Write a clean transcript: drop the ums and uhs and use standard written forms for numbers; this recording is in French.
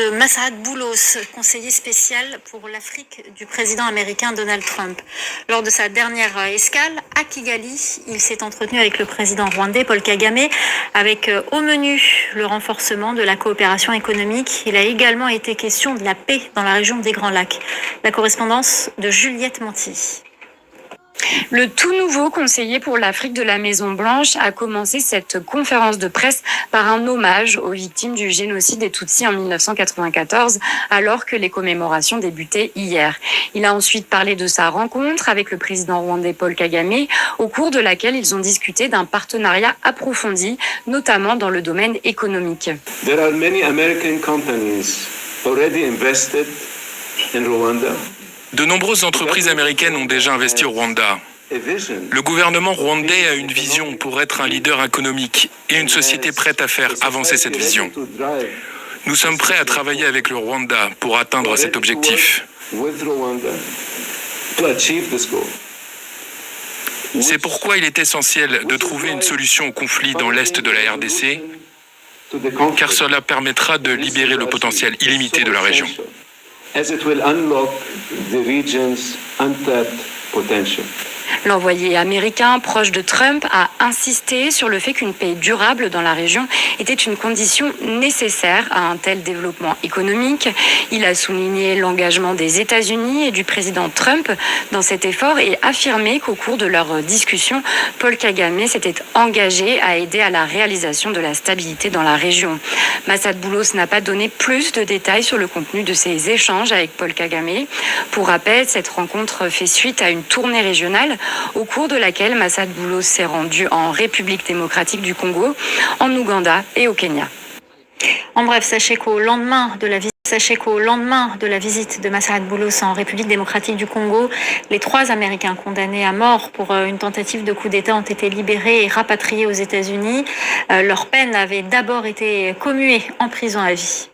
Massaad Boulos, conseiller spécial pour l'Afrique du président américain Donald Trump. Lors de sa dernière escale à Kigali, il s'est entretenu avec le président rwandais Paul Kagame, avec au menu le renforcement de la coopération économique. Il a également été question de la paix dans la région des Grands Lacs. La correspondance de Juliette Monti. Le tout nouveau conseiller pour l'Afrique de la Maison-Blanche a commencé cette conférence de presse par un hommage aux victimes du génocide des Tutsis en 1994, alors que les commémorations débutaient hier. Il a ensuite parlé de sa rencontre avec le président rwandais Paul Kagame, au cours de laquelle ils ont discuté d'un partenariat approfondi, notamment dans le domaine économique. There are many American companies already invested in Rwanda. De nombreuses entreprises américaines ont déjà investi au Rwanda. Le gouvernement rwandais a une vision pour être un leader économique et une société prête à faire avancer cette vision. Nous sommes prêts à travailler avec le Rwanda pour atteindre cet objectif. C'est pourquoi il est essentiel de trouver une solution au conflit dans l'est de la RDC, car cela permettra de libérer le potentiel illimité de la région. As it will unlock the region's untapped potential. L'envoyé américain proche de Trump a insisté sur le fait qu'une paix durable dans la région était une condition nécessaire à un tel développement économique. Il a souligné l'engagement des États-Unis et du président Trump dans cet effort et affirmé qu'au cours de leur discussion, Paul Kagame s'était engagé à aider à la réalisation de la stabilité dans la région. Massaad Boulos n'a pas donné plus de détails sur le contenu de ses échanges avec Paul Kagame. Pour rappel, cette rencontre fait suite à une tournée régionale au cours de laquelle Massaad Boulos s'est rendu en République démocratique du Congo, en Ouganda et au Kenya. En bref, sachez qu'au lendemain de la visite de Massaad Boulos en République démocratique du Congo, les 3 Américains condamnés à mort pour une tentative de coup d'État ont été libérés et rapatriés aux États-Unis. Leur peine avait d'abord été commuée en prison à vie.